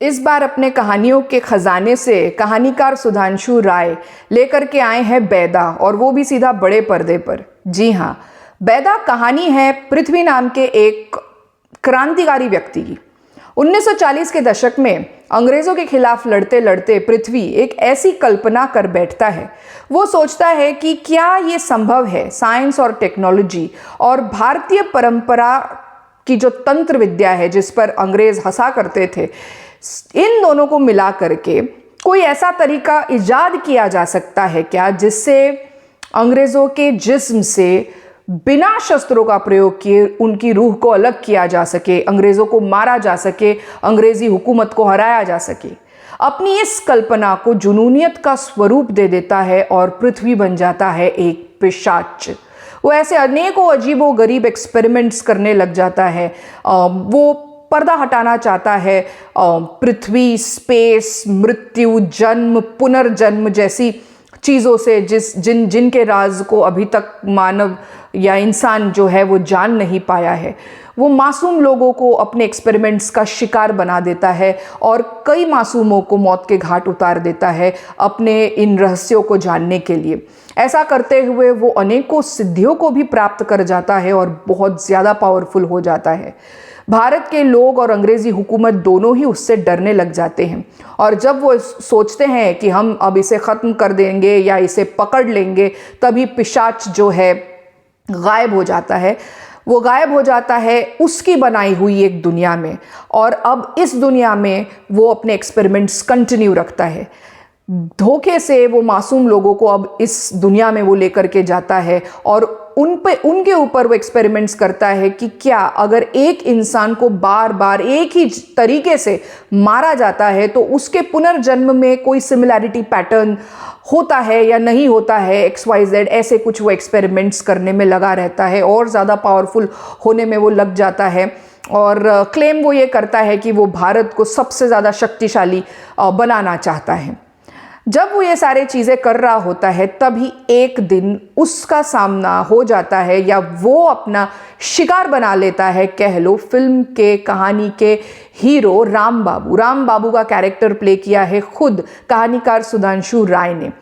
इस बार अपने कहानियों के खजाने से कहानीकार सुधांशु राय लेकर के आए हैं बैदा, और वो भी सीधा बड़े पर्दे पर। जी हाँ, बैदा कहानी है पृथ्वी नाम के एक क्रांतिकारी व्यक्ति की। 1940 के दशक में अंग्रेजों के खिलाफ लड़ते लड़ते पृथ्वी एक ऐसी कल्पना कर बैठता है। वो सोचता है कि क्या ये संभव है, साइंस और टेक्नोलॉजी और भारतीय परंपरा की जो तंत्र विद्या है जिस पर अंग्रेज हंसा करते थे, इन दोनों को मिला करके कोई ऐसा तरीका इजाद किया जा सकता है क्या जिससे अंग्रेजों के जिस्म से बिना शस्त्रों का प्रयोग किए उनकी रूह को अलग किया जा सके, अंग्रेजों को मारा जा सके, अंग्रेजी हुकूमत को हराया जा सके। अपनी इस कल्पना को जुनूनियत का स्वरूप दे देता है और पृथ्वी बन जाता है एक पिशाच। वो ऐसे अनेकों अजीबो गरीब एक्सपेरिमेंट्स करने लग जाता है। वो पर्दा हटाना चाहता है पृथ्वी, स्पेस, मृत्यु, जन्म, पुनर्जन्म जैसी चीज़ों से जिनके राज को अभी तक मानव या इंसान जो है वो जान नहीं पाया है। वो मासूम लोगों को अपने एक्सपेरिमेंट्स का शिकार बना देता है और कई मासूमों को मौत के घाट उतार देता है अपने इन रहस्यों को जानने के लिए। ऐसा करते हुए वो अनेकों सिद्धियों को भी प्राप्त कर जाता है और बहुत ज़्यादा पावरफुल हो जाता है। भारत के लोग और अंग्रेजी हुकूमत दोनों ही उससे डरने लग जाते हैं, और जब वो सोचते हैं कि हम अब इसे ख़त्म कर देंगे या इसे पकड़ लेंगे, तभी पिशाच जो है गायब हो जाता है। वो गायब हो जाता है उसकी बनाई हुई एक दुनिया में, और अब इस दुनिया में वो अपने एक्सपेरिमेंट्स कंटिन्यू रखता है। धोखे से वो मासूम लोगों को अब इस दुनिया में वो लेकर के जाता है और उनके ऊपर वो एक्सपेरिमेंट्स करता है कि क्या अगर एक इंसान को बार बार एक ही तरीके से मारा जाता है तो उसके पुनर्जन्म में कोई सिमिलैरिटी पैटर्न होता है या नहीं होता है, XYZ ऐसे कुछ वो एक्सपेरिमेंट्स करने में लगा रहता है और ज़्यादा पावरफुल होने में वो लग जाता है। और क्लेम वो ये करता है कि वो भारत को सबसे ज़्यादा शक्तिशाली बनाना चाहता है। जब वो ये सारे चीज़ें कर रहा होता है तभी एक दिन उसका सामना हो जाता है या वो अपना शिकार बना लेता है, कह लो, फिल्म के कहानी के हीरो राम बाबू। राम बाबू का कैरेक्टर प्ले किया है खुद कहानीकार सुधांशु राय ने।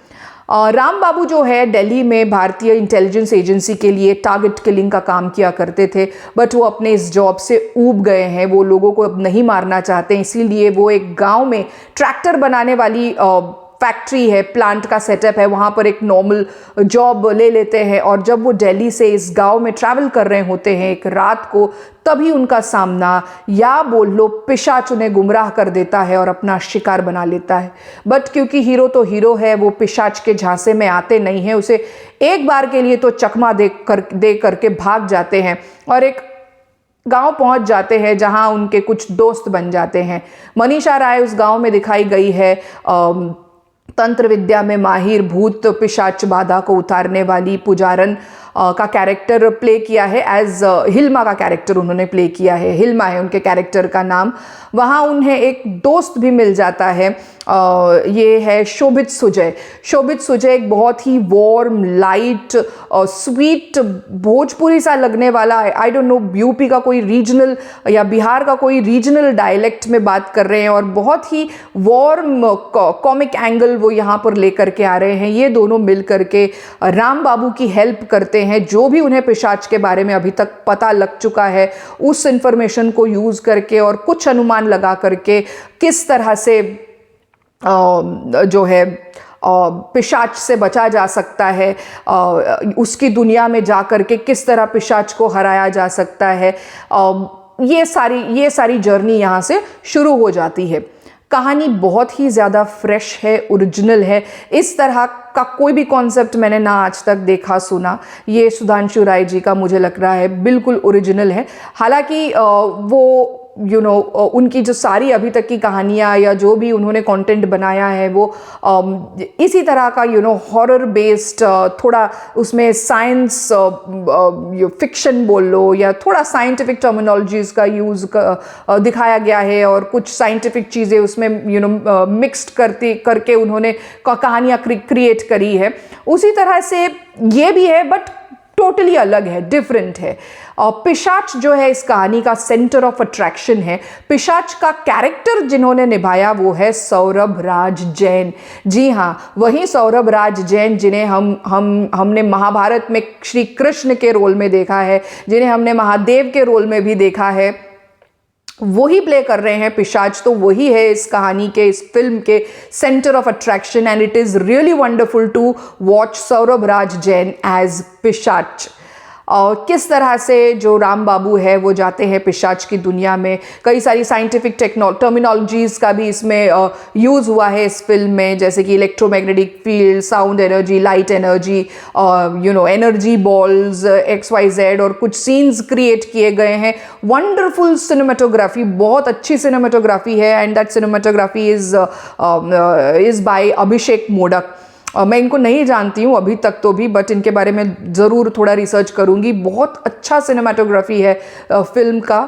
राम बाबू जो है दिल्ली में भारतीय इंटेलिजेंस एजेंसी के लिए टारगेट किलिंग का काम किया करते थे, बट वो अपने इस जॉब से ऊब गए हैं। वो लोगों को अब नहीं मारना चाहते, इसीलिए वो एक गांव में ट्रैक्टर बनाने वाली फैक्ट्री है, प्लांट का सेटअप है, वहाँ पर एक नॉर्मल जॉब ले लेते हैं। और जब वो दिल्ली से इस गांव में ट्रैवल कर रहे होते हैं एक रात को, तभी उनका सामना या बोल लो पिशाच उन्हें गुमराह कर देता है और अपना शिकार बना लेता है। बट क्योंकि हीरो तो हीरो है, वो पिशाच के झांसे में आते नहीं हैं, उसे एक बार के लिए तो चकमा दे करके भाग जाते हैं और एक गांव पहुंच जाते हैं जहां उनके कुछ दोस्त बन जाते हैं। मनीषा राय उस गांव में दिखाई गई है, तंत्र विद्या में माहिर, भूत पिशाच बाधा को उतारने वाली पुजारन का कैरेक्टर प्ले किया है। एज हिल्मा का कैरेक्टर उन्होंने प्ले किया है, हिल्मा है उनके कैरेक्टर का नाम। वहाँ उन्हें एक दोस्त भी मिल जाता है, ये है शोभित सुजय। शोभित सुजय एक बहुत ही वार्म, लाइट, स्वीट, भोजपुरी सा लगने वाला, आई डोंट नो यूपी का कोई रीजनल या बिहार का कोई रीजनल डायलेक्ट में बात कर रहे हैं, और बहुत ही वार्म कॉमिक एंगल वो यहाँ पर लेकर के आ रहे हैं। ये दोनों मिल करके राम बाबू की हेल्प करते हैं। जो भी उन्हें पिशाच के बारे में अभी तक पता लग चुका है, उस इंफॉर्मेशन को यूज़ करके और कुछ अनुमान लगा करके किस तरह से जो है पिशाच से बचा जा सकता है, उसकी दुनिया में जा कर के किस तरह पिशाच को हराया जा सकता है, ये सारी जर्नी यहाँ से शुरू हो जाती है। कहानी बहुत ही ज़्यादा फ्रेश है, ओरिजिनल है। इस तरह का कोई भी कॉन्सेप्ट मैंने ना आज तक देखा सुना। ये सुधांशु राय जी का मुझे लग रहा है बिल्कुल ओरिजिनल है। हालांकि वो उनकी जो सारी अभी तक की कहानियाँ या जो भी उन्होंने कंटेंट बनाया है वो इसी तरह का हॉरर बेस्ड, थोड़ा उसमें साइंस फिक्शन बोल लो या थोड़ा साइंटिफिक टर्मिनोलॉजीज़ का यूज़ दिखाया गया है, और कुछ साइंटिफिक चीज़ें उसमें मिक्स्ड करके उन्होंने कहानियाँ क्रिएट करी है। उसी तरह से ये भी है, बट टोटली अलग है, डिफरेंट है। और पिशाच जो है इस कहानी का सेंटर ऑफ अट्रैक्शन है। पिशाच का कैरेक्टर जिन्होंने निभाया वो है सौरभ राज जैन। जी हाँ, वही सौरभ राज जैन जिन्हें हमने महाभारत में श्री कृष्ण के रोल में देखा है, जिन्हें हमने महादेव के रोल में भी देखा है, वही प्ले कर रहे हैं पिशाच। तो वही है इस कहानी के, इस फिल्म के centre of attraction and it is really wonderful to watch Saurabh Raj Jain as पिशाच। और किस तरह से जो राम बाबू है वो जाते हैं पिशाच की दुनिया में। कई सारी साइंटिफिक टर्मिनोलॉजीज़ का भी इसमें यूज़ हुआ है इस फिल्म में, जैसे कि electromagnetic field, sound energy, light energy, energy balls, XYZ, और कुछ सीन्स क्रिएट किए गए हैं। वंडरफुल सिनेमाटोग्राफी, बहुत अच्छी सिनेमाटोग्राफी है and that cinematography is by Abhishek Modak. मैं इनको नहीं जानती हूँ अभी तक तो भी, बट इनके बारे में ज़रूर थोड़ा रिसर्च करूँगी। बहुत अच्छा सिनेमाटोग्राफी है फिल्म का।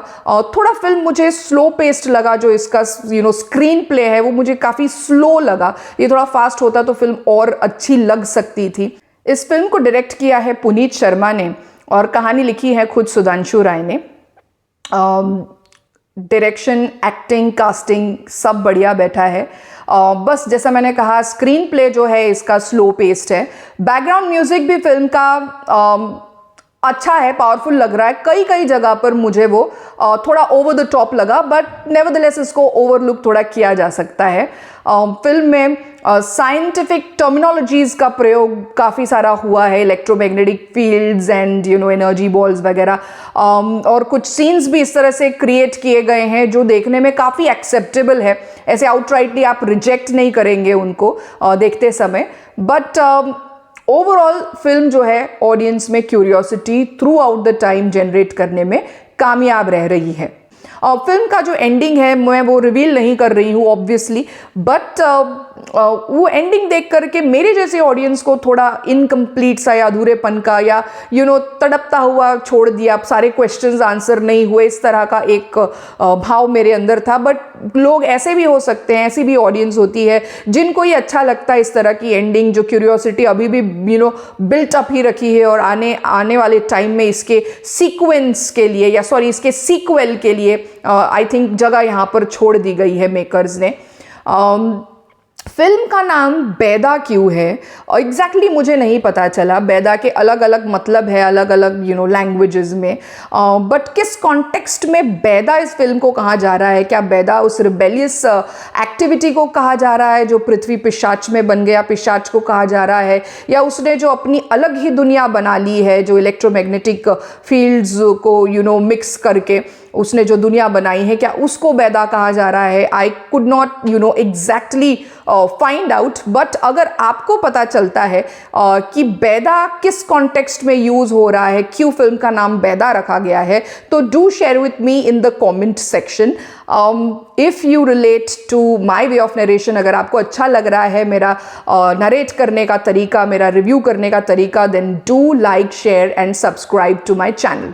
थोड़ा फिल्म मुझे स्लो पेस्ड लगा, जो इसका स्क्रीन प्ले है वो मुझे काफ़ी स्लो लगा। ये थोड़ा फास्ट होता तो फिल्म और अच्छी लग सकती थी। इस फिल्म को डायरेक्ट किया है पुनीत शर्मा ने और कहानी लिखी है खुद सुधांशु राय ने। डायरेक्शन, एक्टिंग, कास्टिंग सब बढ़िया बैठा है। बस जैसा मैंने कहा, स्क्रीन प्ले जो है इसका स्लो पेस्ड है। बैकग्राउंड म्यूजिक भी फिल्म का अच्छा है, पावरफुल लग रहा है। कई कई जगह पर मुझे वो थोड़ा ओवर द टॉप लगा, बट नेवरदलेस इसको ओवरलुक थोड़ा किया जा सकता है। फिल्म में साइंटिफिक टर्मिनोलॉजीज़ का प्रयोग काफ़ी सारा हुआ है, electromagnetic fields and energy balls वगैरह, और कुछ सीन्स भी इस तरह से क्रिएट किए गए हैं जो देखने में काफ़ी एक्सेप्टेबल है। ऐसे आउटराइटली आप रिजेक्ट नहीं करेंगे उनको देखते समय। बट ओवरऑल फिल्म जो है ऑडियंस में curiosity through out the time generate करने में कामयाब रह रही है। फिल्म का जो एंडिंग है मैं वो रिवील नहीं कर रही हूँ ऑब्वियसली, बट वो एंडिंग देख करके मेरे जैसे ऑडियंस को थोड़ा इनकम्प्लीट सा या अधूरेपन का या तड़पता हुआ छोड़ दिया, सारे क्वेश्चंस आंसर नहीं हुए, इस तरह का एक भाव मेरे अंदर था। बट लोग ऐसे भी हो सकते हैं, ऐसी भी ऑडियंस होती है जिनको ये अच्छा लगता है इस तरह की एंडिंग, जो क्यूरियोसिटी अभी भी बिल्ट अप ही रखी है और आने वाले टाइम में इसके सीक्वेंस के लिए इसके सीक्वल के लिए आई थिंक जगह यहाँ पर छोड़ दी गई है मेकर्स ने। फिल्म का नाम बैदा क्यों है एग्जैक्टली मुझे नहीं पता चला। बैदा के अलग अलग मतलब है अलग अलग लैंग्वेजेस में, बट किस कॉन्टेक्स्ट में बैदा इस फिल्म को कहा जा रहा है? क्या बैदा उस रिबेलियस एक्टिविटी को कहा जा रहा है जो पृथ्वी पिशाच में बन गया, पिशाच को कहा जा रहा है, या उसने जो अपनी अलग ही दुनिया बना ली है जो इलेक्ट्रोमैग्नेटिक फील्ड्स को मिक्स करके उसने जो दुनिया बनाई है, क्या उसको बैदा कहा जा रहा है? I could not exactly find out, but अगर आपको पता चलता है कि बैदा किस कॉन्टेक्स्ट में यूज हो रहा है, क्यों फिल्म का नाम बैदा रखा गया है, तो do share with me in the comment section. If you relate to my way of narration, अगर आपको अच्छा लग रहा है मेरा नरेट करने का तरीका, मेरा रिव्यू करने का तरीका, then do like, share and subscribe to my channel.